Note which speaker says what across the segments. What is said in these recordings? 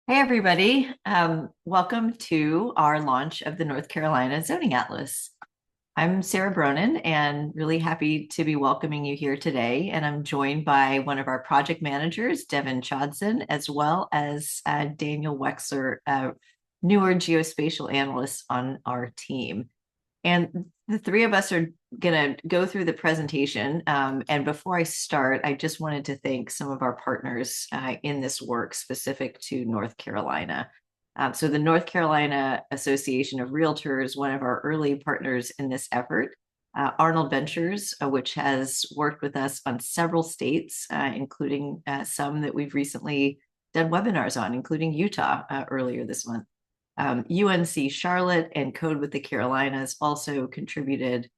Speaker 1: Hey, everybody. Welcome to our launch of the North Carolina Zoning Atlas. I'm Sarah Bronin and really happy to be welcoming you here today. And I'm joined by one of our project managers, Devin Chodson, as well as Daniel Wexler, a newer geospatial analyst on our team. And the three of us are going to go through the presentation. And before I start, I just wanted to thank some of our partners in this work specific to North Carolina. So the North Carolina Association of Realtors, one of our early partners in this effort, Arnold Ventures, which has worked with us on several states, including some that we've recently done webinars on, including Utah earlier this month. UNC Charlotte and Code with the Carolinas also contributed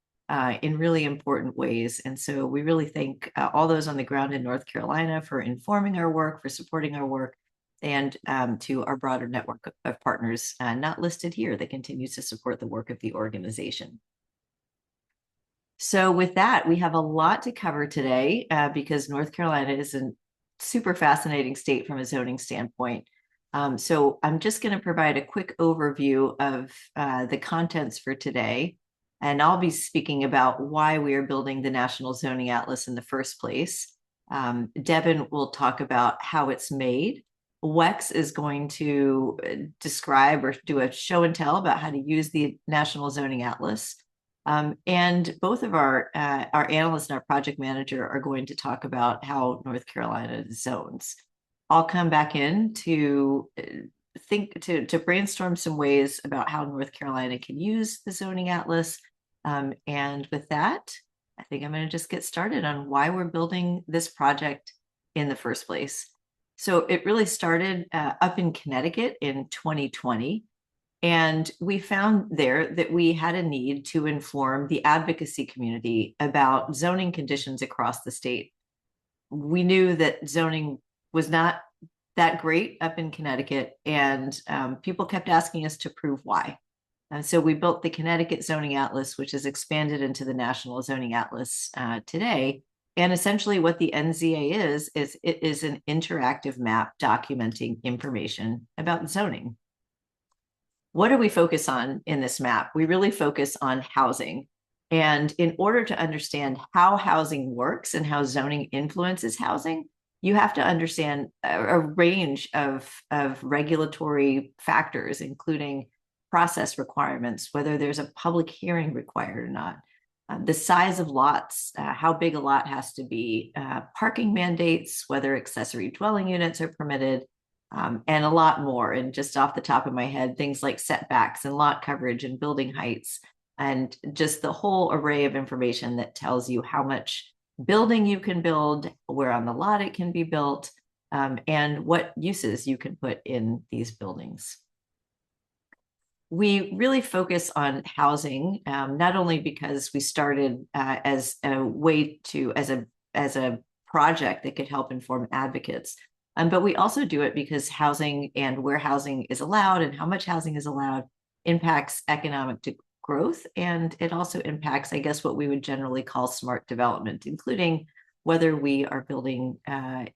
Speaker 1: in really important ways. And so we really thank all those on the ground in North Carolina for informing our work, for supporting our work, and to our broader network of partners not listed here that continues to support the work of the organization. So with that, we have a lot to cover today because North Carolina is a super fascinating state from a zoning standpoint. So I'm just going to provide a quick overview of the contents for today. And I'll be speaking about why we are building the National Zoning Atlas in the first place. Devin will talk about how it's made. Wex is going to describe or do a show and tell about how to use the National Zoning Atlas. And both of our analysts and our project manager are going to talk about how North Carolina zones. I'll come back in to to brainstorm some ways about how North Carolina can use the zoning atlas. And with that, I think I'm going to just get started on why we're building this project in the first place. So it really started up in Connecticut in 2020. And we found there that we had a need to inform the advocacy community about zoning conditions across the state. We knew that zoning was not that great up in Connecticut, and people kept asking us to prove why. And so we built the Connecticut Zoning Atlas, which is expanded into the National Zoning Atlas today. And essentially what the NZA is it is an interactive map documenting information about zoning. What do we focus on in this map? We really focus on housing. And in order to understand how housing works and how zoning influences housing, you have to understand a range of regulatory factors, including process requirements, whether there's a public hearing required or not, the size of lots, how big a lot has to be, parking mandates, whether accessory dwelling units are permitted, and a lot more. And just off the top of my head, things like setbacks and lot coverage and building heights, and just the whole array of information that tells you how much building you can build, where on the lot it can be built, and what uses you can put in these buildings. We really focus on housing, not only because we started as a way to, as a project that could help inform advocates, but we also do it because housing and where housing is allowed and how much housing is allowed impacts economic growth. And it also impacts, I guess, what we would generally call smart development, including whether we are building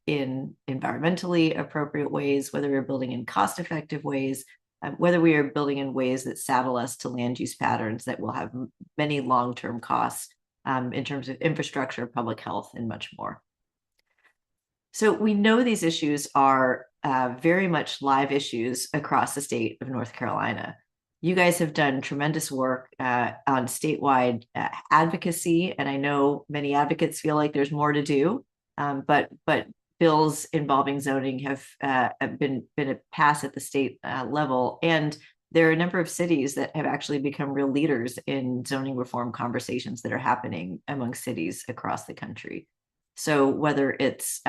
Speaker 1: in environmentally appropriate ways, whether we're building in cost-effective ways, whether we are building in ways that saddle us to land use patterns that will have many long-term costs in terms of infrastructure, public health, and much more. So we know these issues are very much live issues across the state of North Carolina. You guys have done tremendous work on statewide advocacy, and I know many advocates feel like there's more to do, but bills involving zoning have been passed at the state level, and there are a number of cities that have actually become real leaders in zoning reform conversations that are happening among cities across the country. So whether it's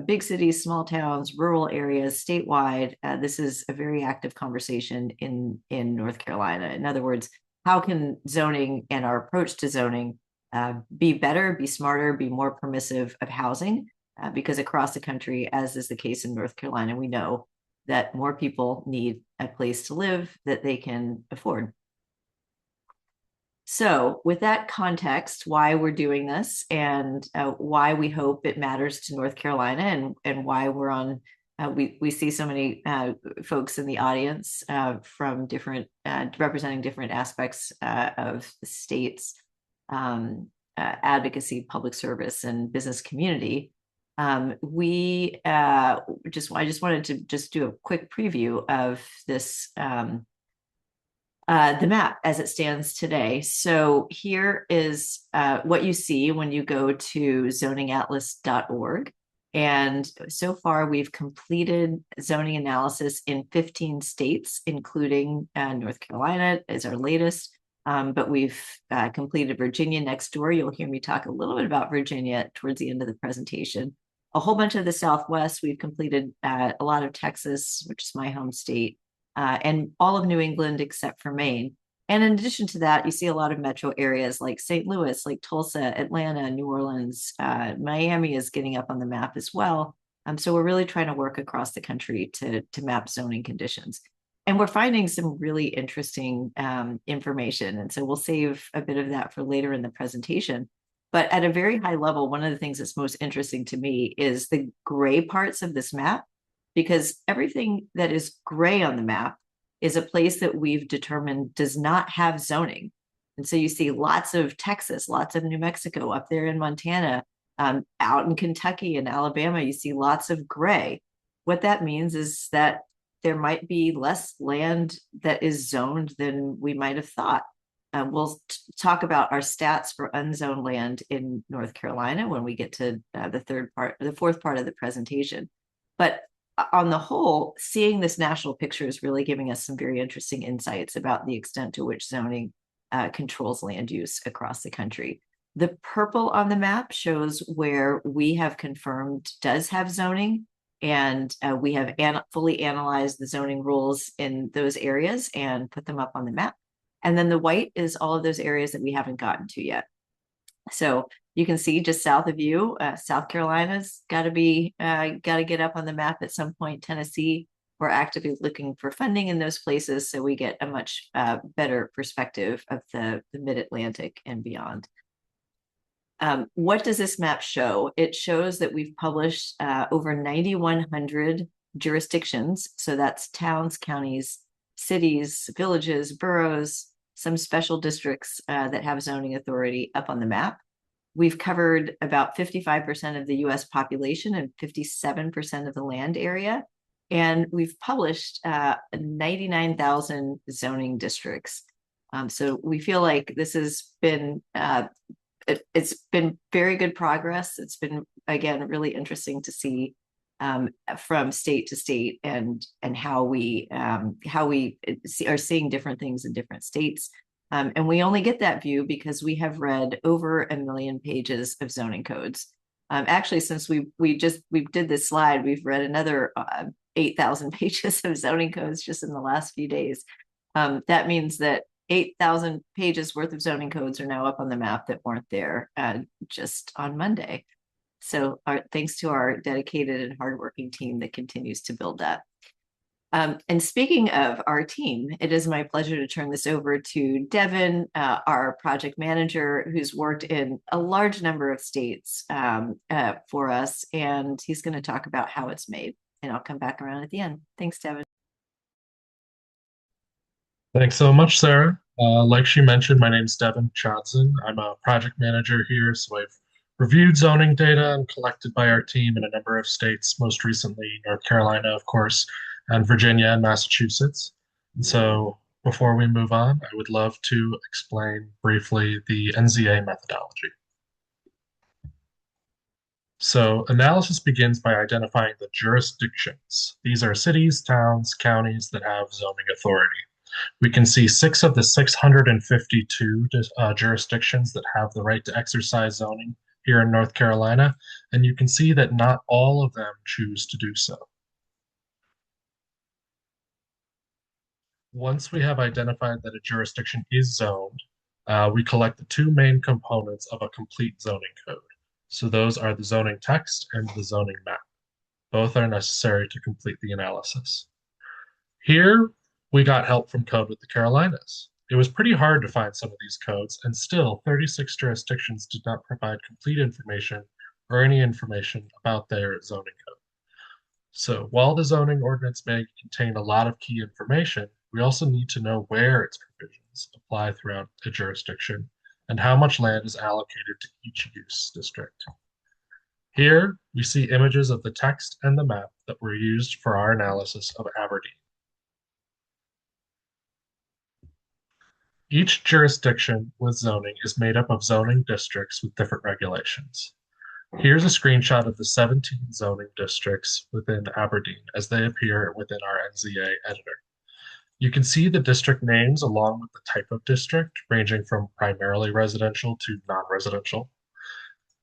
Speaker 1: big cities, small towns, rural areas, statewide, this is a very active conversation in North Carolina. In other words, how can zoning and our approach to zoning be better, be smarter, be more permissive of housing? Because across the country, as is the case in North Carolina, we know that more people need a place to live that they can afford. So with that context, why we're doing this and why we hope it matters to North Carolina and why we're on we see so many folks in the audience from different representing different aspects of the state's advocacy, public service, and business community. We I just wanted to just do a quick preview of this the map as it stands today. So here is what you see when you go to zoningatlas.org. And so far, we've completed zoning analysis in 15 states, including North Carolina is our latest. But we've completed Virginia next door. You'll hear me talk a little bit about Virginia towards the end of the presentation. A whole bunch of the Southwest. We've completed a lot of Texas, which is my home state, and all of New England except for Maine. And in addition to that, you see a lot of metro areas like St. Louis, like Tulsa, Atlanta, New Orleans. Miami is getting up on the map as well. So we're really trying to work across the country to map zoning conditions. And we're finding some really interesting information. And so we'll save a bit of that for later in the presentation. But at a very high level, one of the things that's most interesting to me is the gray parts of this map, because everything that is gray on the map is a place that we've determined does not have zoning. And so you see lots of Texas, lots of New Mexico, up there in Montana, out in Kentucky and Alabama, you see lots of gray. What that means is that there might be less land that is zoned than we might have thought. We'll talk about our stats for unzoned land in North Carolina when we get to the fourth part of the presentation. But on the whole, seeing this national picture is really giving us some very interesting insights about the extent to which zoning controls land use across the country. The purple on the map shows where we have confirmed does have zoning, and we have fully analyzed the zoning rules in those areas and put them up on the map. And then the white is all of those areas that we haven't gotten to yet. So you can see just south of you, South Carolina's got to get up on the map at some point. Tennessee, we're actively looking for funding in those places, so we get a much better perspective of the mid-Atlantic and beyond. What does this map show? It shows that we've published over 9,100 jurisdictions. So that's towns, counties, cities, villages, boroughs, some special districts that have zoning authority up on the map. We've covered about 55% of the US population and 57% of the land area. And we've published 99,000 zoning districts. So we feel like this has been, it's been very good progress. It's been, again, really interesting to see from state to state and how we are seeing different things in different states. And we only get that view because we have read over 1 million pages of zoning codes. Actually, since we did this slide, we've read another 8,000 pages of zoning codes just in the last few days. That means that 8,000 pages worth of zoning codes are now up on the map that weren't there just on Monday. So thanks to our dedicated and hardworking team that continues to build that. And speaking of our team, it is my pleasure to turn this over to Devin, our project manager, who's worked in a large number of states for us, and he's going to talk about how it's made. And I'll come back around at the end. Thanks, Devin.
Speaker 2: Thanks so much, Sarah. Like she mentioned, my name's Devin Johnson. I'm a project manager here, so I've reviewed zoning data and collected by our team in a number of states, most recently North Carolina, of course, and Virginia and Massachusetts. And so before we move on, I would love to explain briefly the NZA methodology. So analysis begins by identifying the jurisdictions. These are cities, towns, counties that have zoning authority. We can see 6 of the 652 jurisdictions that have the right to exercise zoning here in North Carolina, and you can see that not all of them choose to do so. Once we have identified that a jurisdiction is zoned, we collect the 2 main components of a complete zoning code. So those are the zoning text and the zoning map. Both are necessary to complete the analysis. Here, we got help from Code with the Carolinas. It was pretty hard to find some of these codes, and still 36 jurisdictions did not provide complete information or any information about their zoning code. So while the zoning ordinance may contain a lot of key information, we also need to know where its provisions apply throughout a jurisdiction and how much land is allocated to each use district. Here, we see images of the text and the map that were used for our analysis of Aberdeen. Each jurisdiction with zoning is made up of zoning districts with different regulations. Here's a screenshot of the 17 zoning districts within Aberdeen as they appear within our NZA editor. You can see the district names along with the type of district, ranging from primarily residential to non-residential.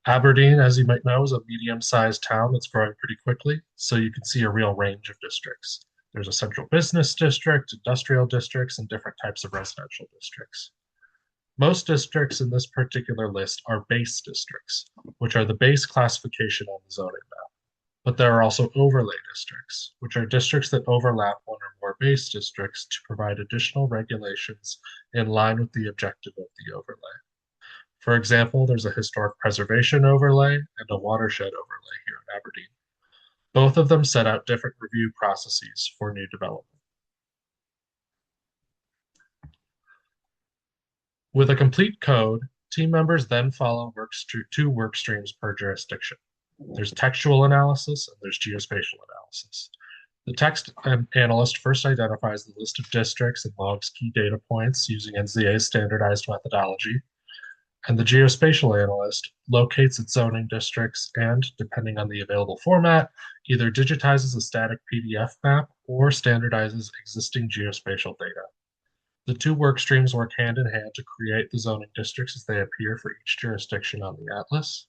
Speaker 2: Aberdeen, as you might know, is a medium-sized town that's growing pretty quickly, so you can see a real range of districts. There's a central business district, industrial districts, and different types of residential districts. Most districts in this particular list are base districts, which are the base classification on the zoning map. But there are also overlay districts, which are districts that overlap one or more base districts to provide additional regulations in line with the objective of the overlay. For example, there's a historic preservation overlay and a watershed overlay here in Aberdeen. Both of them set out different review processes for new development. With a complete code, team members then follow two work streams per jurisdiction. There's textual analysis and there's geospatial analysis. The text analyst first identifies the list of districts and logs key data points using NZA's standardized methodology. And the geospatial analyst locates its zoning districts and, depending on the available format, either digitizes a static PDF map or standardizes existing geospatial data. The two work streams work hand in hand to create the zoning districts as they appear for each jurisdiction on the atlas.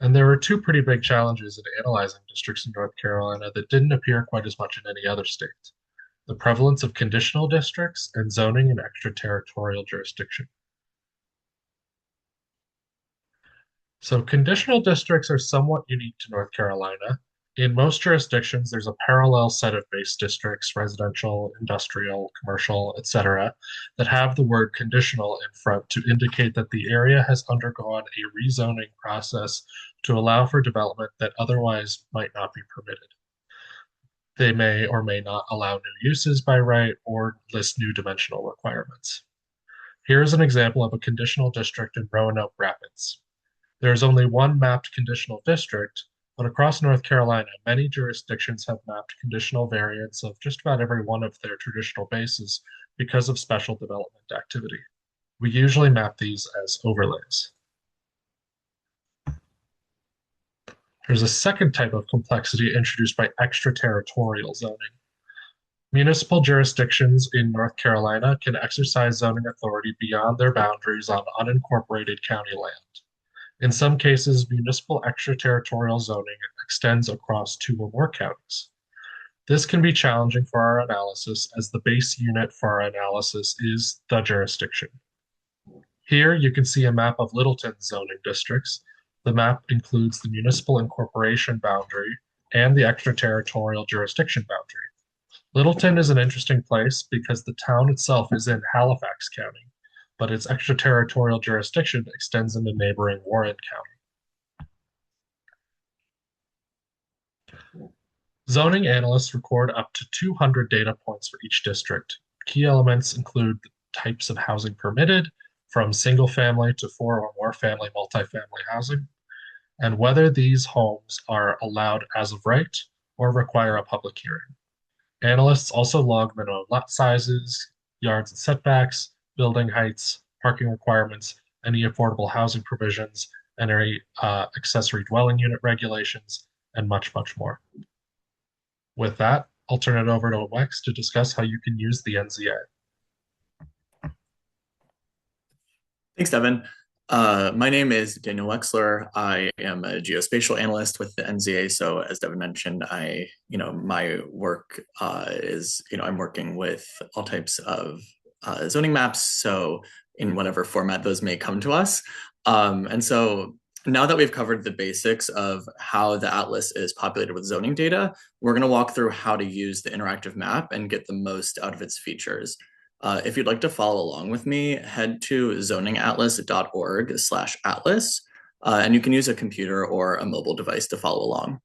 Speaker 2: And there were two pretty big challenges in analyzing districts in North Carolina that didn't appear quite as much in any other state: the prevalence of conditional districts and zoning in extraterritorial jurisdiction. So conditional districts are somewhat unique to North Carolina. In most jurisdictions, there's a parallel set of base districts, residential, industrial, commercial, etc., that have the word conditional in front to indicate that the area has undergone a rezoning process to allow for development that otherwise might not be permitted. They may or may not allow new uses by right or list new dimensional requirements. Here's an example of a conditional district in Roanoke Rapids. There is only one mapped conditional district, but across North Carolina, many jurisdictions have mapped conditional variants of just about every one of their traditional bases because of special development activity. We usually map these as overlays. There's a second type of complexity introduced by extraterritorial zoning. Municipal jurisdictions in North Carolina can exercise zoning authority beyond their boundaries on unincorporated county land. In some cases, municipal extraterritorial zoning extends across two or more counties. This can be challenging for our analysis as the base unit for our analysis is the jurisdiction. Here you can see a map of Littleton's zoning districts. The map includes the municipal incorporation boundary and the extraterritorial jurisdiction boundary. Littleton is an interesting place because the town itself is in Halifax County, but its extraterritorial jurisdiction extends into neighboring Warren County. Zoning analysts record up to 200 data points for each district. Key elements include the types of housing permitted, from single family to four or more family multifamily housing, and whether these homes are allowed as of right or require a public hearing. Analysts also log minimum lot sizes, yards and setbacks, building heights, parking requirements, any affordable housing provisions, and any accessory dwelling unit regulations, and much, much more. With that, I'll turn it over to Wex to discuss how you can use the NZA.
Speaker 3: Thanks, Devin. My name is Daniel Wexler. I am a geospatial analyst with the NZA. So as Devin mentioned, my work is, I'm working with all types of zoning maps. So in whatever format those may come to us. And so now that we've covered the basics of how the atlas is populated with zoning data, we're going to walk through how to use the interactive map and get the most out of its features. If you'd like to follow along with me, head to zoningatlas.org/atlas, and you can use a computer or a mobile device to follow along.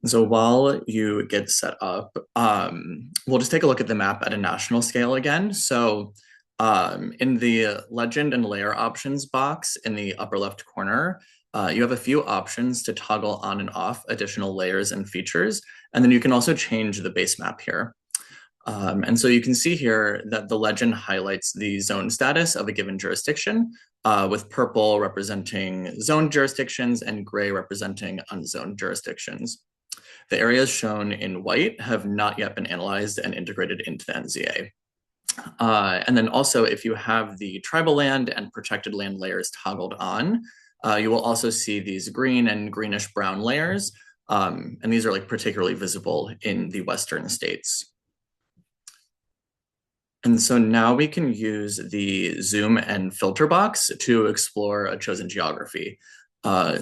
Speaker 3: So while you get set up, we'll just take a look at the map at a national scale again. So in the legend and layer options box in the upper left corner, you have a few options to toggle on and off additional layers and features. And then you can also change the base map here. And so you can see here that the legend highlights the zone status of a given jurisdiction, with purple representing zoned jurisdictions and gray representing unzoned jurisdictions. The areas shown in white have not yet been analyzed and integrated into the NZA. And then also, if you have the tribal land and protected land layers toggled on, you will also see these green and greenish brown layers. And these are like particularly visible in the Western states. And so now we can use the zoom and filter box to explore a chosen geography.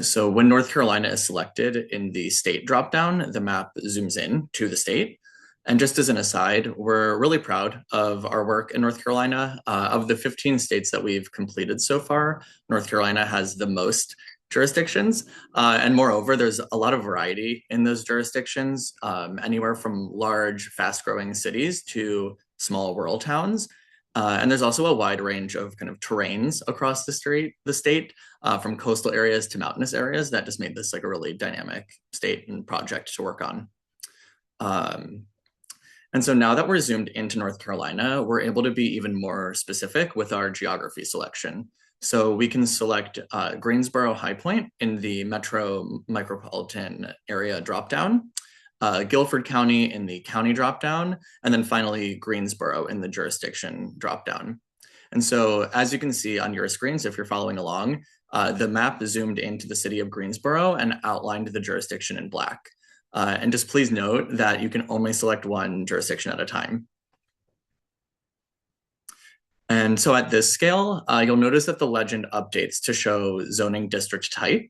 Speaker 3: So when North Carolina is selected in the state dropdown, the map zooms in to the state. And just as an aside, we're really proud of our work in North Carolina. Of the 15 states that we've completed so far, North Carolina has the most jurisdictions. And moreover, there's a lot of variety in those jurisdictions, anywhere from large, fast-growing cities to small rural towns. And there's also a wide range of kind of terrains across the state, from coastal areas to mountainous areas that just made this like a really dynamic state and project to work on. And so now that we're zoomed into North Carolina, we're able to be even more specific with our geography selection. So we can select Greensboro High Point in the metro micropolitan area dropdown, Guilford County in the county dropdown, and then finally Greensboro in the jurisdiction dropdown. And so as you can see on your screens, if you're following along, the map zoomed into the city of Greensboro and outlined the jurisdiction in black. And just please note that you can only select one jurisdiction at a time. And so at this scale, you'll notice that the legend updates to show zoning district type.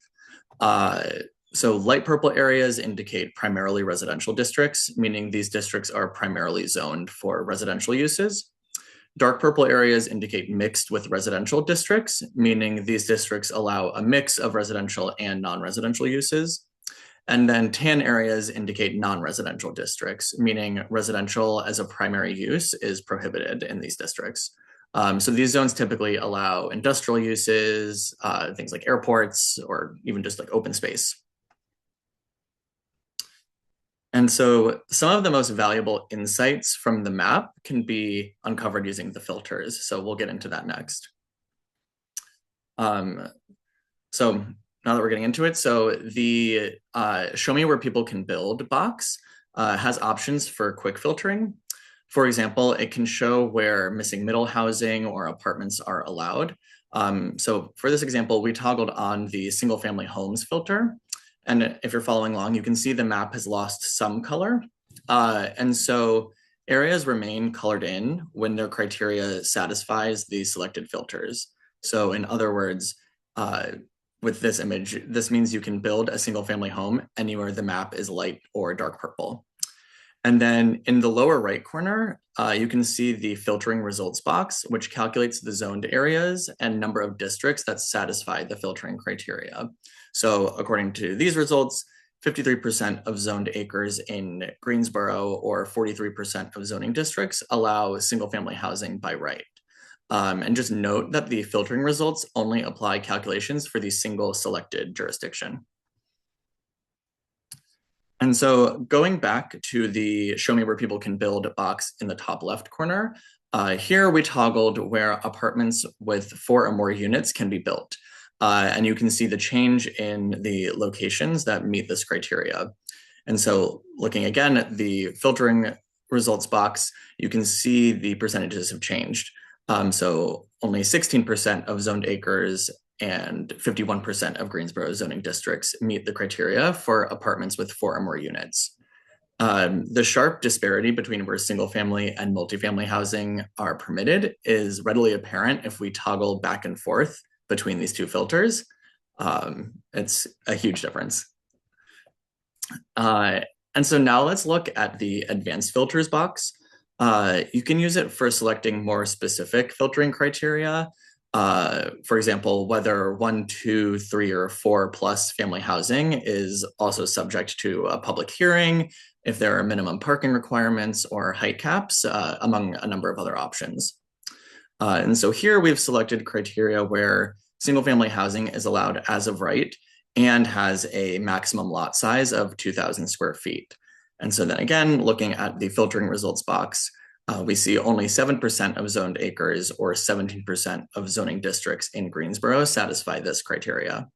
Speaker 3: So light purple areas indicate primarily residential districts, meaning these districts are primarily zoned for residential uses. Dark purple areas indicate mixed with residential districts, meaning these districts allow a mix of residential and non-residential uses. And then tan areas indicate non-residential districts, meaning residential as a primary use is prohibited in these districts. So these zones typically allow industrial uses, things like airports, or even just like open space. And so some of the most valuable insights from the map can be uncovered using the filters. So we'll get into that next. So now that we're getting into it, so the show me where people can build box has options for quick filtering. For example, it can show where missing middle housing or apartments are allowed. So for this example, we toggled on the single family homes filter. And if you're following along, you can see the map has lost some color. And so areas remain colored in when their criteria satisfies the selected filters. So in other words, with this image, this means you can build a single family home anywhere the map is light or dark purple. And then in the lower right corner, you can see the filtering results box, which calculates the zoned areas and number of districts that satisfy the filtering criteria. So according to these results, 53% of zoned acres in Greensboro or 43% of zoning districts allow single family housing by right. And just note that the filtering results only apply calculations for the single selected jurisdiction. And so going back to the show me where people can build box in the top left corner, here we toggled where apartments with 4 or more units can be built. And you can see the change in the locations that meet this criteria. And so looking again at the filtering results box, you can see the percentages have changed. So only 16% of zoned acres and 51% of Greensboro zoning districts meet the criteria for apartments with 4 or more units. The sharp disparity between where single family and multifamily housing are permitted is readily apparent if we toggle back and forth between these two filters. It's a huge difference. And so now let's look at the advanced filters box. You can use it for selecting more specific filtering criteria. For example, whether 1, 2, 3, or 4 plus family housing is also subject to a public hearing, if there are minimum parking requirements or height caps, among a number of other options. And so here we've selected criteria where single family housing is allowed as of right and has a maximum lot size of 2,000 square feet. And so then again, looking at the filtering results box, we see only 7% of zoned acres or 17% of zoning districts in Greensboro satisfy this criteria.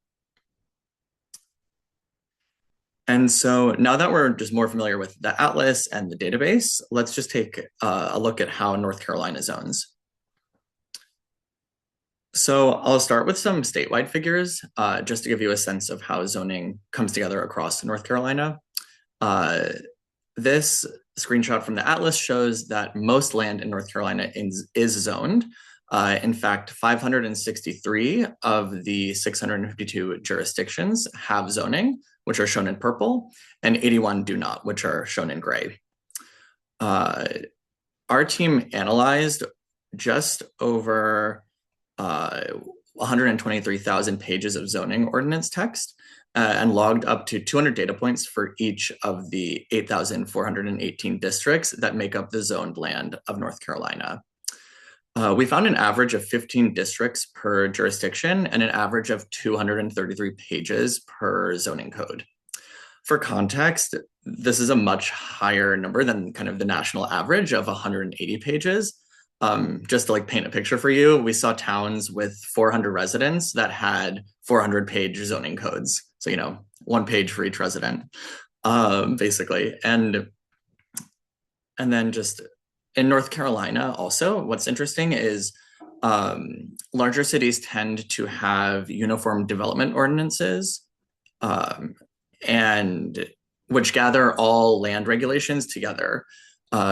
Speaker 3: And so now that we're just more familiar with the atlas and the database, let's just take a look at how North Carolina zones. So I'll start with some statewide figures, just to give you a sense of how zoning comes together across North Carolina. This screenshot from the atlas shows that most land in North Carolina is zoned. In fact, 563 of the 652 jurisdictions have zoning, which are shown in purple, and 81 do not, which are shown in gray. Our team analyzed just over 123,000 pages of zoning ordinance text and logged up to 200 data points for each of the 8,418 districts that make up the zoned land of North Carolina. We found an average of 15 districts per jurisdiction and an average of 233 pages per zoning code. For context, this is a much higher number than kind of the national average of 180 pages. Just to like paint a picture for you, we saw towns with 400 residents that had 400-page zoning codes. So, 1 page for each resident, basically. And then just in North Carolina also, what's interesting is larger cities tend to have uniform development ordinances, and which gather all land regulations together.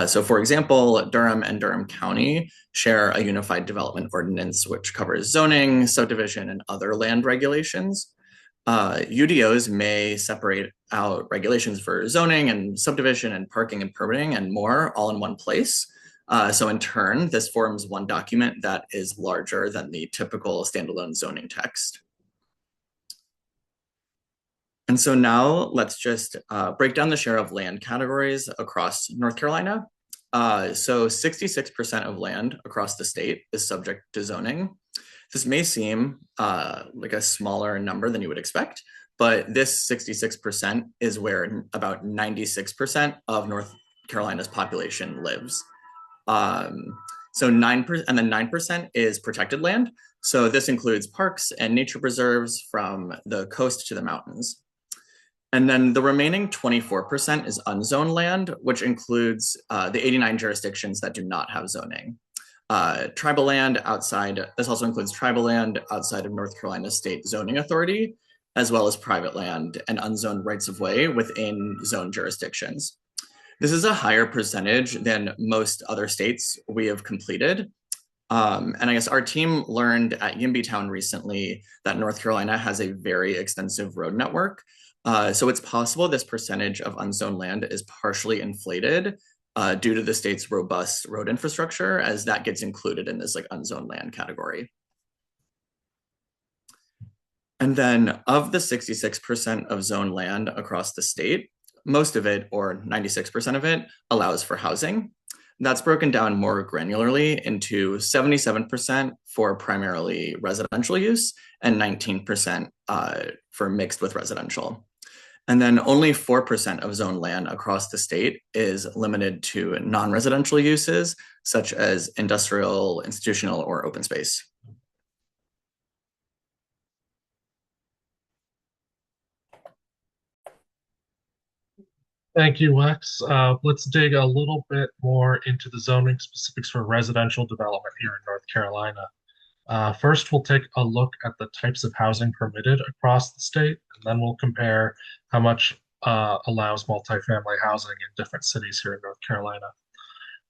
Speaker 3: So for example, Durham and Durham County share a unified development ordinance, which covers zoning, subdivision, and other land regulations. UDOs may separate out regulations for zoning and subdivision and parking and permitting and more all in one place. So in turn, this forms one document that is larger than the typical standalone zoning text. And so now let's just break down the share of land categories across North Carolina. So 66% of land across the state is subject to zoning. This may seem like a smaller number than you would expect, but this 66% is where about 96% of North Carolina's population lives. So 9%, and then 9% is protected land. So this includes parks and nature preserves from the coast to the mountains. And then the remaining 24% is unzoned land, which includes the 89 jurisdictions that do not have zoning. Tribal land outside, this also includes tribal land outside of North Carolina State Zoning Authority, as well as private land and unzoned rights of way within zone jurisdictions. This is a higher percentage than most other states we have completed. And I guess our team learned at Yimbitown recently that North Carolina has a very extensive road network. So it's possible this percentage of unzoned land is partially inflated due to the state's robust road infrastructure, as that gets included in this like unzoned land category. And then of the 66% of zoned land across the state, most of it, or 96% of it, allows for housing. That's broken down more granularly into 77% for primarily residential use and 19% for mixed with residential. And then only 4% of zoned land across the state is limited to non-residential uses, such as industrial, institutional, or open space.
Speaker 2: Thank you, Lex. Let's dig a little bit more into the zoning specifics for residential development here in North Carolina. First, we'll take a look at the types of housing permitted across the state, and then we'll compare how much allows multifamily housing in different cities here in North Carolina.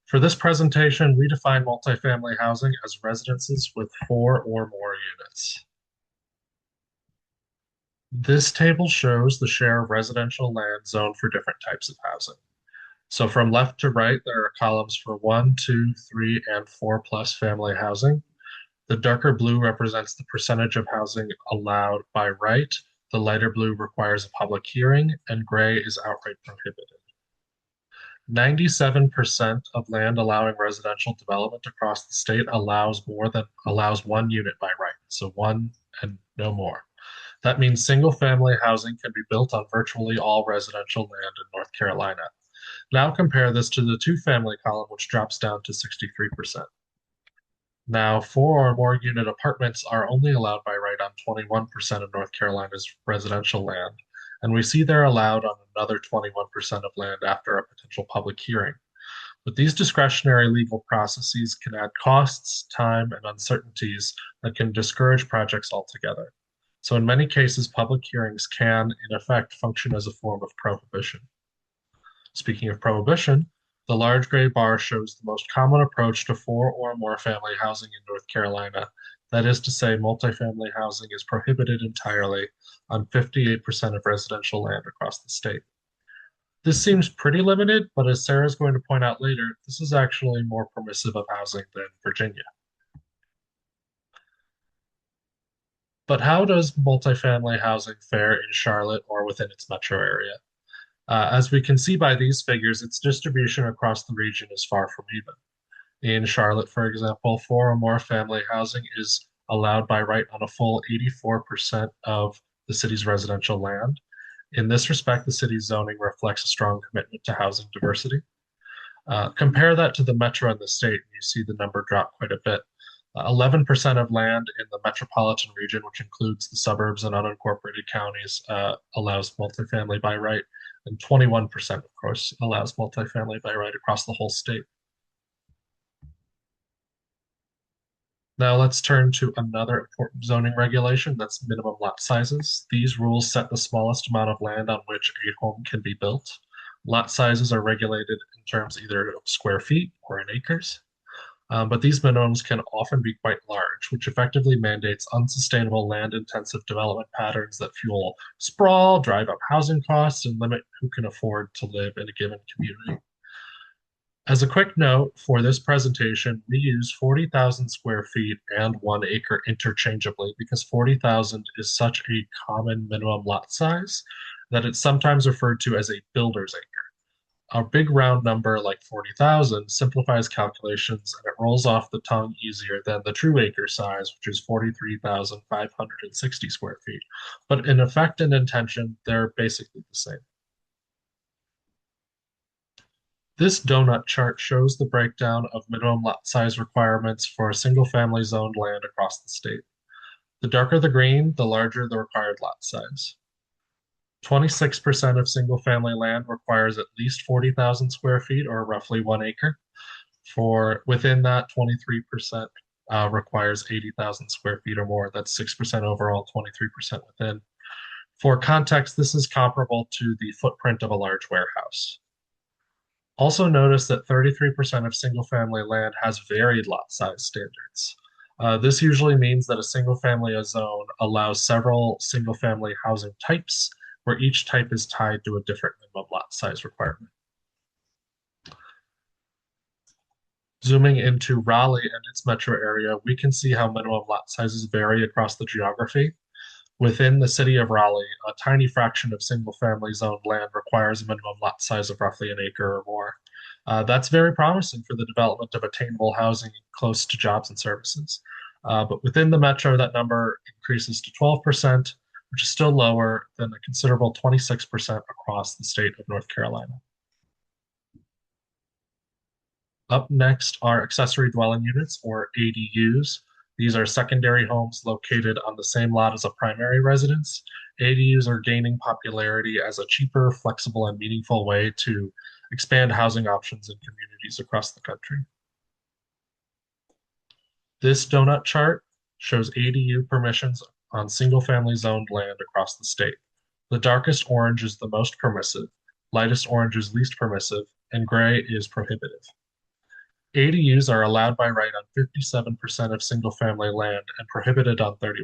Speaker 2: For this presentation, we define multifamily housing as residences with 4 or more units. This table shows the share of residential land zoned for different types of housing. So from left to right, there are columns for 1, 2, 3, and 4+ family housing. The darker blue represents the percentage of housing allowed by right. The lighter blue requires a public hearing, and gray is outright prohibited. 97% of land allowing residential development across the state allows one unit by right, so one and no more. That means single-family housing can be built on virtually all residential land in North Carolina. Now compare this to the two-family column, which drops down to 63%. Now, four or more unit apartments are only allowed by right on 21% of North Carolina's residential land, and we see they're allowed on another 21% of land after a potential public hearing. But these discretionary legal processes can add costs, time, and uncertainties that can discourage projects altogether. So, in many cases, public hearings can, in effect, function as a form of prohibition. Speaking of prohibition, the large gray bar shows the most common approach to four or more family housing in North Carolina. That is to say, multifamily housing is prohibited entirely on 58% of residential land across the state. This seems pretty limited, but as Sarah's going to point out later, this is actually more permissive of housing than Virginia. But how does multifamily housing fare in Charlotte or within its metro area? As we can see by these figures, its distribution across the region is far from even. In Charlotte, for example, four or more family housing is allowed by right on a full 84% of the city's residential land. In this respect, the city's zoning reflects a strong commitment to housing diversity. Compare that to the metro and the state, and you see the number drop quite a bit. 11% of land in the metropolitan region, which includes the suburbs and unincorporated counties, allows multifamily by right, and 21%, of course, allows multifamily by right across the whole state. Now let's turn to another important zoning regulation, that's minimum lot sizes. These rules set the smallest amount of land on which a home can be built. Lot sizes are regulated in terms either of square feet or in acres. But these minimums can often be quite large, which effectively mandates unsustainable land-intensive development patterns that fuel sprawl, drive up housing costs, and limit who can afford to live in a given community. As a quick note for this presentation, we use 40,000 square feet and 1 acre interchangeably because 40,000 is such a common minimum lot size that it's sometimes referred to as a builder's acre. A big round number like 40,000 simplifies calculations and it rolls off the tongue easier than the true acre size, which is 43,560 square feet. But in effect and intention, they're basically the same. This donut chart shows the breakdown of minimum lot size requirements for single-family zoned land across the state. The darker the green, the larger the required lot size. 26% of single-family land requires at least 40,000 square feet, or roughly 1 acre. Within that, 23% requires 80,000 square feet or more. That's 6% overall, 23% within. For context, this is comparable to the footprint of a large warehouse. Also notice that 33% of single-family land has varied lot size standards. This usually means that a single-family zone allows several single-family housing types, where each type is tied to a different minimum lot size requirement. Zooming into Raleigh and its metro area, we can see how minimum lot sizes vary across the geography. Within the city of Raleigh, a tiny fraction of single-family zoned land requires a minimum lot size of roughly an acre or more. That's very promising for the development of attainable housing close to jobs and services. But within the metro, that number increases to 12%, which is still lower than a considerable 26% across the state of North Carolina. Up next are accessory dwelling units, or ADUs. These are secondary homes located on the same lot as a primary residence. ADUs are gaining popularity as a cheaper, flexible, and meaningful way to expand housing options in communities across the country. This donut chart shows ADU permissions on single-family zoned land across the state. The darkest orange is the most permissive, lightest orange is least permissive, and gray is prohibitive. ADUs are allowed by right on 57% of single-family land and prohibited on 31%.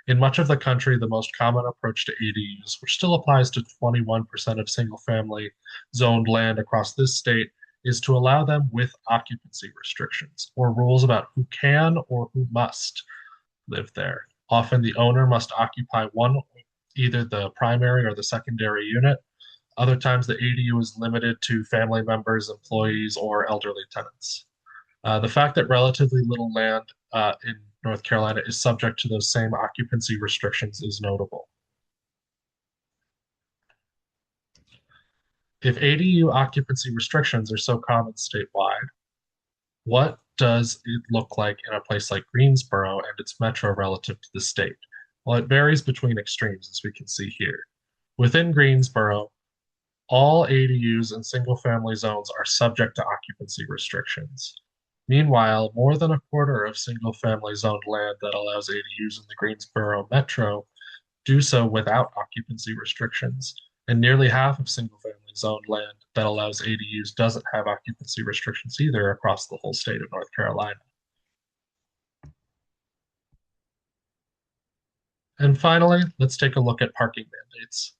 Speaker 2: In much of the country, the most common approach to ADUs, which still applies to 21% of single-family zoned land across this state, is to allow them with occupancy restrictions or rules about who can or who must live there. Often the owner must occupy one, either the primary or the secondary unit. Other times the ADU is limited to family members, employees, or elderly tenants. The fact that relatively little land in North Carolina is subject to those same occupancy restrictions is notable. If ADU occupancy restrictions are so common statewide, what does it look like in a place like Greensboro and its metro relative to the state? Well, it varies between extremes, as we can see here. Within Greensboro, all ADUs and single-family zones are subject to occupancy restrictions. Meanwhile, more than a quarter of single-family zoned land that allows ADUs in the Greensboro metro do so without occupancy restrictions, and nearly half of single-family zoned land that allows ADUs doesn't have occupancy restrictions either across the whole state of North Carolina. And finally, let's take a look at parking mandates.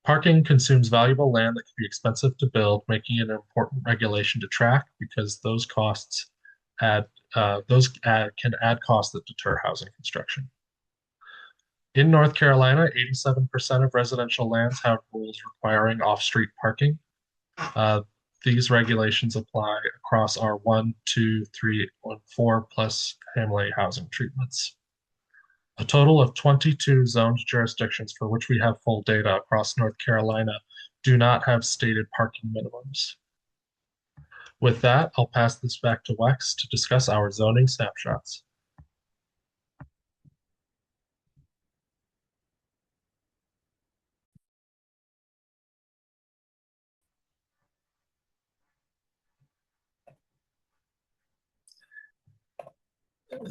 Speaker 2: Parking consumes valuable land that can be expensive to build, making it an important regulation to track because those costs can add costs that deter housing construction. In North Carolina, 87% of residential lands have rules requiring off-street parking. These regulations apply across our 1, 2, 3, and 4 plus family housing treatments. A total of 22 zoned jurisdictions for which we have full data across North Carolina do not have stated parking minimums. With that, I'll pass this back to Wex to discuss our zoning snapshots.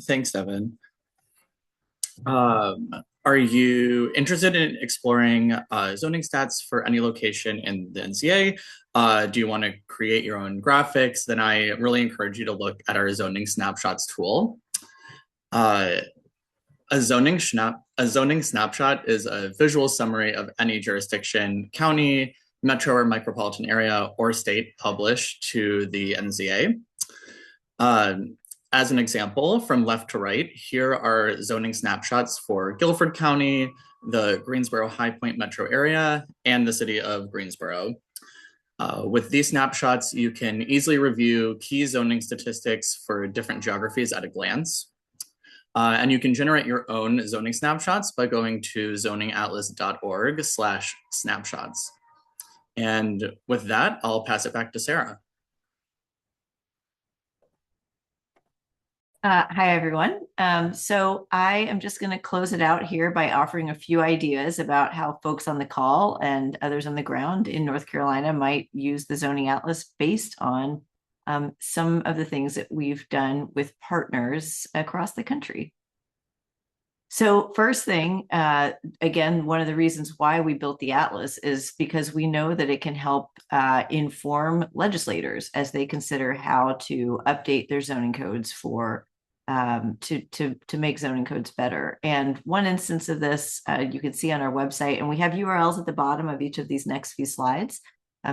Speaker 3: Thanks, Devin. Are you interested in exploring zoning stats for any location in the NCA? Do you want to create your own graphics? Then I really encourage you to look at our zoning snapshots tool. A zoning snapshot is a visual summary of any jurisdiction, county, metro or micropolitan area, or state published to the NZA. As an example, from left to right, here are zoning snapshots for Guilford County, the Greensboro High Point metro area, and the city of Greensboro. With these snapshots, you can easily review key zoning statistics for different geographies at a glance. And you can generate your own zoning snapshots by going to zoningatlas.org/snapshots. And with that, I'll pass it back to Sarah.
Speaker 1: Hi, everyone. So I am just going to close it out here by offering a few ideas about how folks on the call and others on the ground in North Carolina might use the zoning atlas based on some of the things that we've done with partners across the country. So first thing, again, one of the reasons why we built the atlas is because we know that it can help inform legislators as they consider how to update their zoning codes for to make zoning codes better. And one instance of this you can see on our website, and we have URLs at the bottom of each of these next few slides.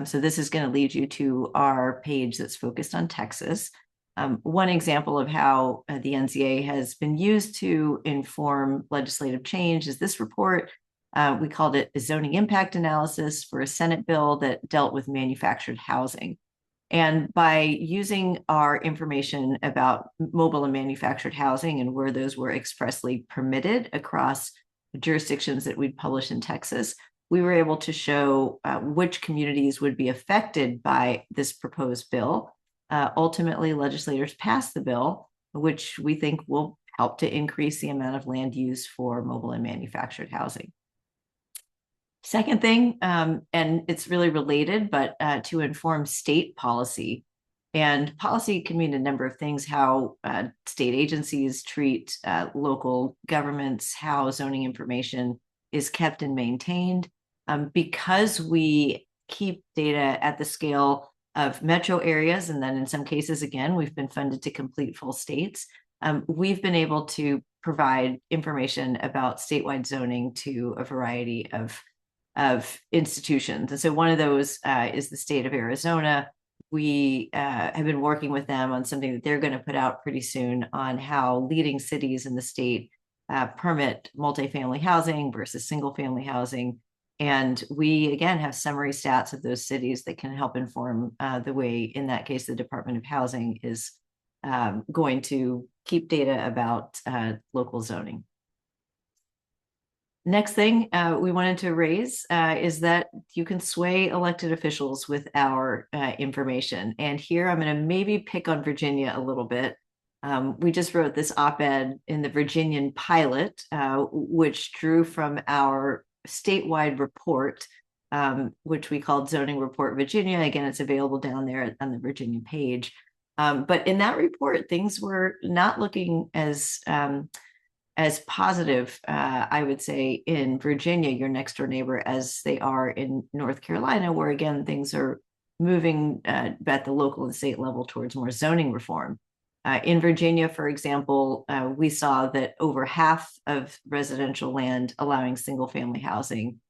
Speaker 1: So this is going to lead you to our page that's focused on Texas. One example of how the NCA has been used to inform legislative change is this report. We called it a zoning impact analysis for a Senate bill that dealt with manufactured housing. And by using our information about mobile and manufactured housing and where those were expressly permitted across jurisdictions that we'd published in Texas, we were able to show which communities would be affected by this proposed bill. Ultimately, legislators passed the bill, which we think will help to increase the amount of land use for mobile and manufactured housing. Second thing, and it's really related, but to inform state policy. And policy can mean a number of things: how state agencies treat local governments, how zoning information is kept and maintained. Because we keep data at the scale of metro areas, and then in some cases, again, we've been funded to complete full states, we've been able to provide information about statewide zoning to a variety of institutions. And so one of those is the state of Arizona. we have been working with them on something that they're going to put out pretty soon on how leading cities in the state permit multifamily housing versus single family housing. And we, again, have summary stats of those cities that can help inform the way, in that case, the Department of Housing is going to keep data about local zoning. Next thing we wanted to raise is that you can sway elected officials with our information. And here I'm going to maybe pick on Virginia a little bit. We just wrote this op-ed in the Virginian Pilot, which drew from our statewide report, which we called Zoning Report Virginia. Again, it's available down there on the Virginia page. But in that report, things were not looking as positive, I would say, in Virginia, your next door neighbor, as they are in North Carolina, where again, things are moving at the local and state level towards more zoning reform. In Virginia, for example, we saw that over half of residential land allowing single family housing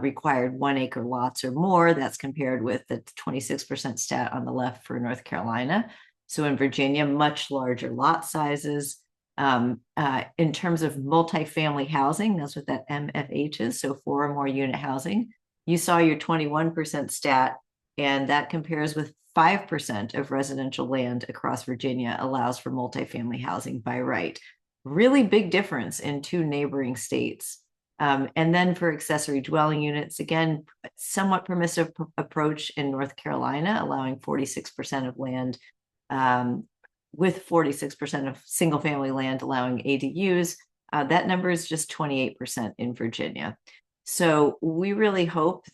Speaker 1: required 1 acre lots or more. That's compared with the 26% stat on the left for North Carolina. So in Virginia, much larger lot sizes. In terms of multifamily housing, that's what that MFH is, so 4 or more unit housing. You saw your 21% stat, and that compares with 5% of residential land across Virginia allows for multifamily housing by right. Really big difference in 2 neighboring states. And then for accessory dwelling units, again, somewhat permissive approach in North Carolina, allowing 46% of land, with 46% of single family land allowing ADUs. That number is just 28% in Virginia. So we really hope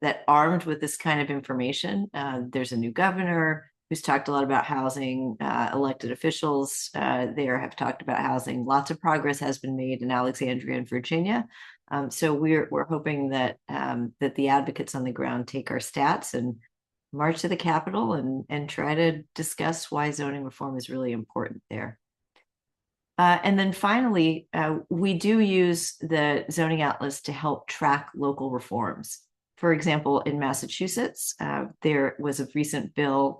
Speaker 1: that armed with this kind of information, there's a new governor who's talked a lot about housing, elected officials there have talked about housing. Lots of progress has been made in Alexandria and Virginia. So we're hoping that that the advocates on the ground take our stats and march to the Capitol and try to discuss why zoning reform is really important there. And then finally, we do use the zoning atlas to help track local reforms. For example, in Massachusetts, there was a recent bill,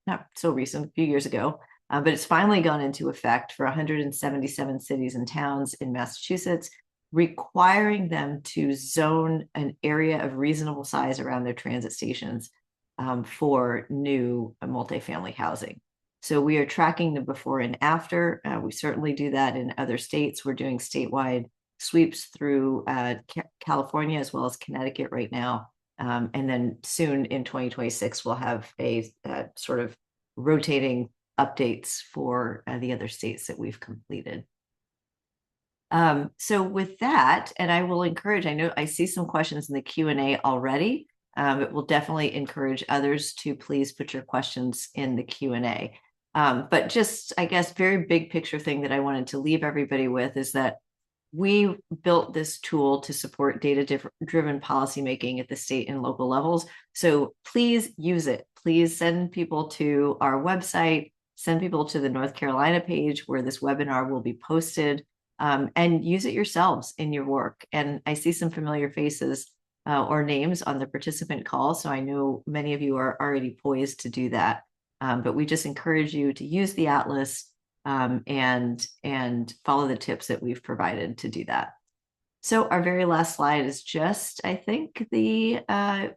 Speaker 1: not so recent, a few years ago, but it's finally gone into effect for 177 cities and towns in Massachusetts, requiring them to zone an area of reasonable size around their transit stations for new multifamily housing. So we are tracking the before and after. We certainly do that in other states. We're doing statewide sweeps through California as well as Connecticut right now. And then soon in 2026, we'll have a sort of rotating updates for the other states that we've completed. So with that, and I will encourage, I know I see some questions in the Q&A already, but we'll definitely encourage others to please put your questions in the Q&A. But just, I guess, very big picture thing that I wanted to leave everybody with is that we built this tool to support data-driven policymaking at the state and local levels. So please use it. Please send people to our website, send people to the North Carolina page where this webinar will be posted, and use it yourselves in your work. And I see some familiar faces or names on the participant call, so I know many of you are already poised to do that. But we just encourage you to use the Atlas and follow the tips that we've provided to do that. So our very last slide is just, I think, the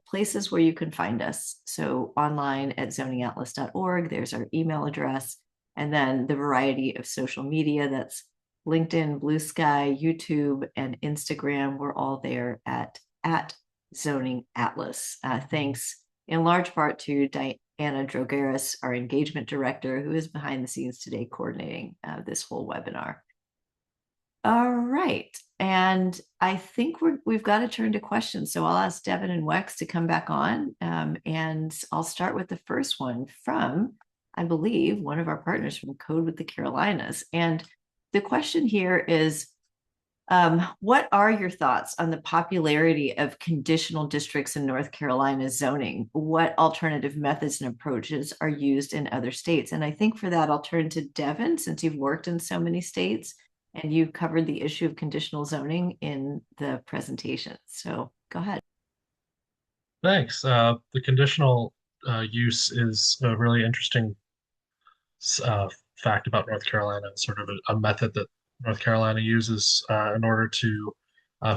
Speaker 1: places where you can find us. So online at zoningatlas.org, there's our email address, and then the variety of social media, that's LinkedIn, Blue Sky, YouTube, and Instagram. We're all there at Zoning Atlas. Thanks in large part to Diana Drogaris, our engagement director, who is behind the scenes today coordinating this whole webinar. All right, and I think we've got to turn to questions. So I'll ask Devin and Wex to come back on, and I'll start with the first one from, I believe, one of our partners from Code with the Carolinas. And the question here is, what are your thoughts on the popularity of conditional districts in North Carolina zoning? What alternative methods and approaches are used in other states? And I think for that, I'll turn to Devin, since you've worked in so many states and you've covered the issue of conditional zoning in the presentation. So go ahead.
Speaker 2: Thanks. The conditional use is a really interesting uh, fact about North Carolina, sort of a method that North Carolina uses in order to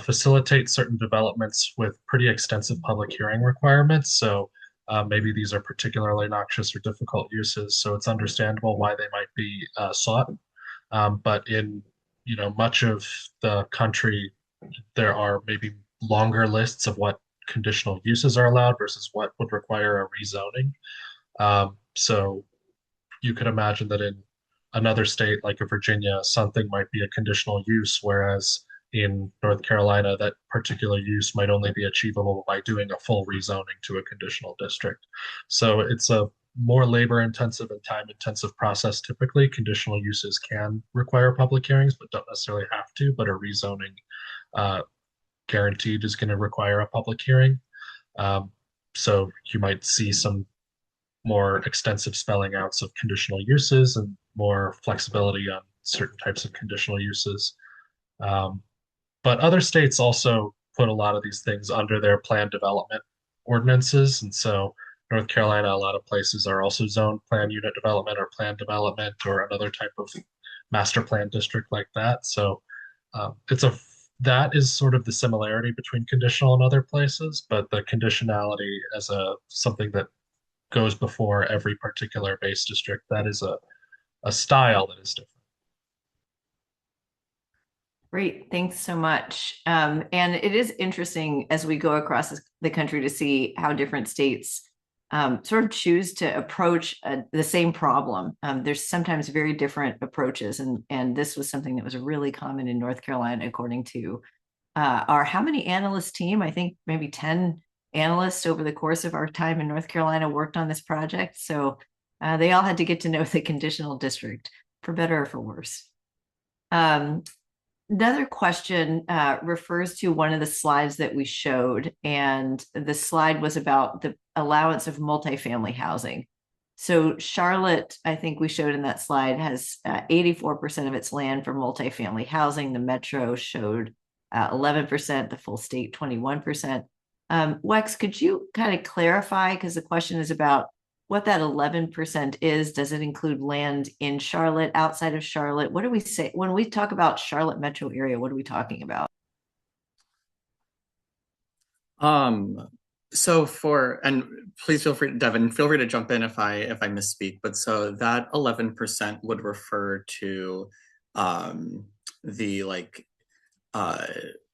Speaker 2: facilitate certain developments with pretty extensive public hearing requirements. So maybe these are particularly noxious or difficult uses, so it's understandable why they might be sought. But in much of the country, there are maybe longer lists of what conditional uses are allowed versus what would require a rezoning. So you could imagine that in another state like a Virginia, something might be a conditional use, whereas in North Carolina, that particular use might only be achievable by doing a full rezoning to a conditional district. So it's a more labor intensive and time intensive process. Typically, conditional uses can require public hearings, but don't necessarily have to. But a rezoning uh, guaranteed is going to require a public hearing. Um, so you might see some more extensive spelling outs of conditional uses and more flexibility on certain types of conditional uses. Um, but other states also put a lot of these things under their plan development ordinances. And so North Carolina, a lot of places are also zoned plan unit development or plan development or another type of master plan district like that. So it's a that is sort of the similarity between conditional and other places, but the conditionality as a something that goes before every particular base district, that is a style that is different.
Speaker 1: Great, thanks so much. And it is interesting as we go across the country to see how different states sort of choose to approach the same problem. There's sometimes very different approaches, and this was something that was really common in North Carolina, according to our how many analysts team? I think maybe 10 analysts over the course of our time in North Carolina worked on this project. So they all had to get to know the conditional district, for better or for worse. Another question refers to one of the slides that we showed, and the slide was about the allowance of multifamily housing. So Charlotte, I think we showed in that slide, has 84% of its land for multifamily housing. The metro showed 11%, the full state 21%. Wex, could you kind of clarify, because the question is about what that 11% is? Does it include land in Charlotte, outside of Charlotte? What do we say when we talk about Charlotte metro area? What are we talking about?
Speaker 3: So and please feel free, Devin, feel free to jump in if I misspeak, but so that 11% would refer to the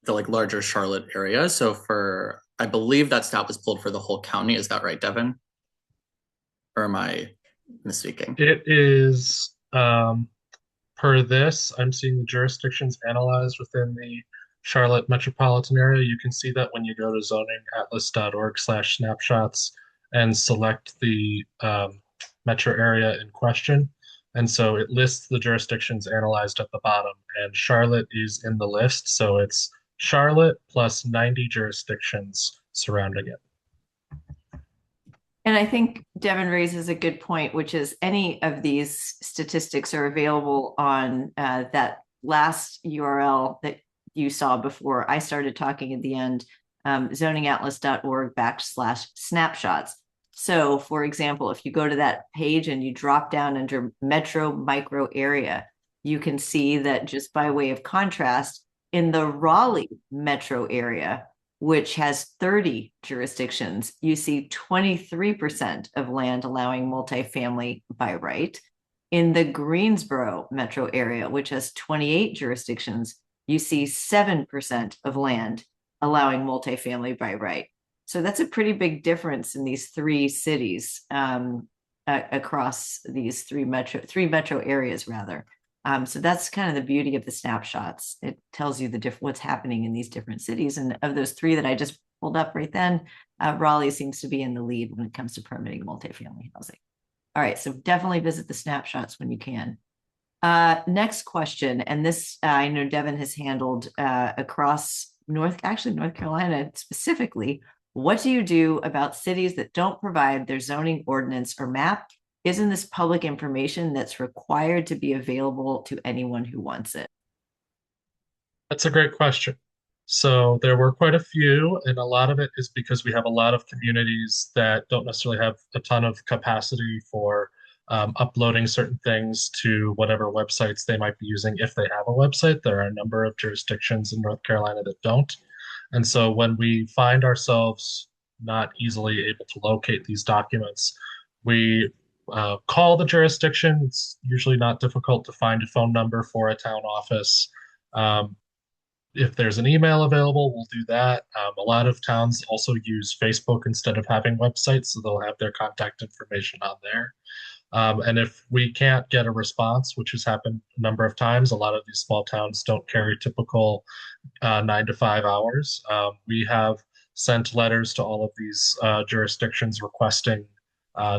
Speaker 3: larger Charlotte area. So I believe that stat was pulled for the whole county. Is that right, Devin? Or am I misspeaking?
Speaker 2: It is per this, I'm seeing the jurisdictions analyzed within the Charlotte metropolitan area. You can see that when you go to zoningatlas.org/snapshots and select the metro area in question. And so it lists the jurisdictions analyzed at the bottom, and Charlotte is in the list. So it's Charlotte plus 90 jurisdictions surrounding it.
Speaker 1: And I think Devin raises a good point, which is any of these statistics are available on that last URL that you saw before I started talking at the end, zoningatlas.org/snapshots. So for example, if you go to that page and you drop down under metro micro area, you can see that just by way of contrast, in the Raleigh metro area, which has 30 jurisdictions, you see 23% of land allowing multifamily by right. In the Greensboro metro area, which has 28 jurisdictions, you see 7% of land allowing multifamily by right. So that's a pretty big difference in these three cities across these three metro areas rather. So that's kind of the beauty of the snapshots. It tells you what's happening in these different cities. And of those three that I just pulled up right then, Raleigh seems to be in the lead when it comes to permitting multifamily housing. All right, so definitely visit the snapshots when you can. Next question, and this I know Devin has handled across North Carolina specifically. What do you do about cities that don't provide their zoning ordinance or map? Isn't this public information that's required to be available to anyone who wants it?
Speaker 2: That's a great question. So there were quite a few, and a lot of it is because we have a lot of communities that don't necessarily have a ton of capacity for uploading certain things to whatever websites they might be using if they have a website. There are a number of jurisdictions in North Carolina that don't. And so when we find ourselves not easily able to locate these documents, we call the jurisdiction. It's usually not difficult to find a phone number for a town office. Um, if there's an email available, we'll do that. A lot of towns also use Facebook instead of having websites, so they'll have their contact information on there. And if we can't get a response, which has happened a number of times, a lot of these small towns don't carry typical 9 to 5 hours. We have sent letters to all of these jurisdictions requesting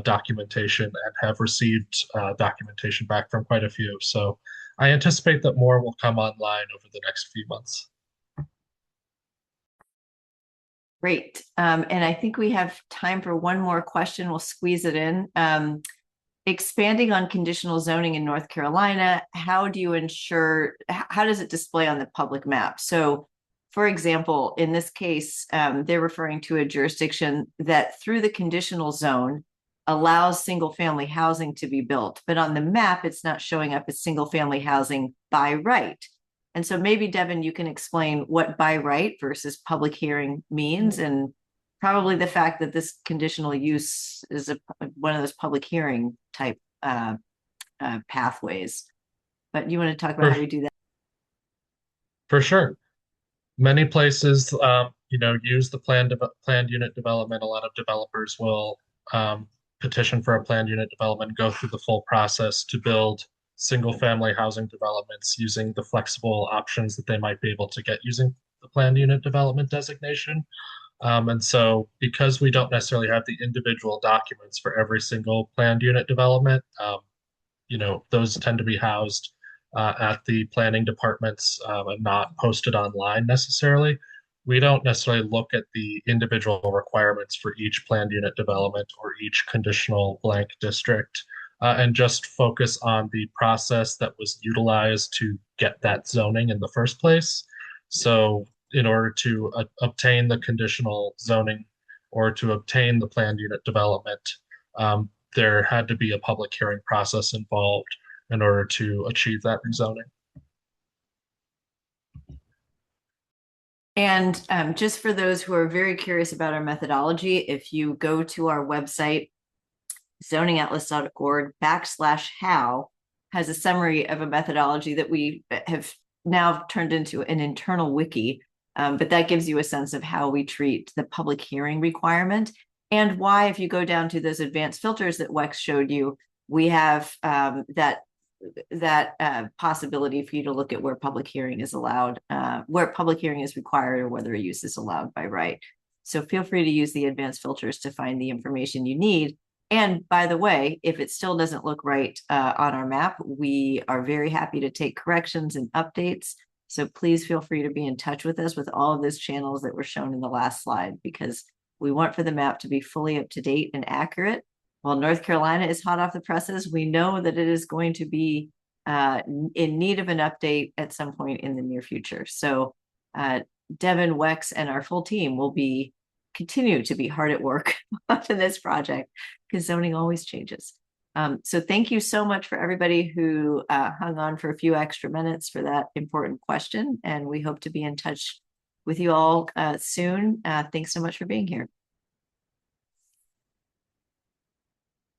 Speaker 2: documentation and have received documentation back from quite a few. So I anticipate that more will come online over the next few months.
Speaker 1: Great. And I think we have time for one more question. We'll squeeze it in. Expanding on conditional zoning in North Carolina, how do you ensure, how does it display on the public map? So, for example, in this case, they're referring to a jurisdiction that through the conditional zone allows single family housing to be built, but on the map, it's not showing up as single family housing by right. And so maybe, Devin, you can explain what by right versus public hearing means, and probably the fact that this conditional use is one of those public hearing type pathways. But you want to talk about how we do that?
Speaker 2: For sure. Many places, use the planned unit development. A lot of developers will petition for a planned unit development, go through the full process to build single-family housing developments using the flexible options that they might be able to get using the planned unit development designation. And so, because we don't necessarily have the individual documents for every single planned unit development, those tend to be housed at the planning departments and not posted online necessarily. We don't necessarily look at the individual requirements for each planned unit development or each conditional blank district and just focus on the process that was utilized to get that zoning in the first place. So, in order to obtain the conditional zoning or to obtain the planned unit development, there had to be a public hearing process involved in order to achieve that rezoning.
Speaker 1: And just for those who are very curious about our methodology, if you go to our website, zoningatlas.org/how has a summary of a methodology that we have now turned into an internal wiki. But that gives you a sense of how we treat the public hearing requirement and why, if you go down to those advanced filters that Wex showed you, we have that possibility for you to look at where public hearing is allowed, where public hearing is required, or whether a use is allowed by right. So feel free to use the advanced filters to find the information you need. And by the way, if it still doesn't look right on our map, we are very happy to take corrections and updates. So please feel free to be in touch with us with all of those channels that were shown in the last slide, because we want for the map to be fully up to date and accurate. While North Carolina is hot off the presses, we know that it is going to be in need of an update at some point in the near future. So Devin, Wex, and our full team will continue to be hard at work on this project because zoning always changes. So thank you so much for everybody who hung on for a few extra minutes for that important question. And we hope to be in touch with you all soon. Thanks so much for being here.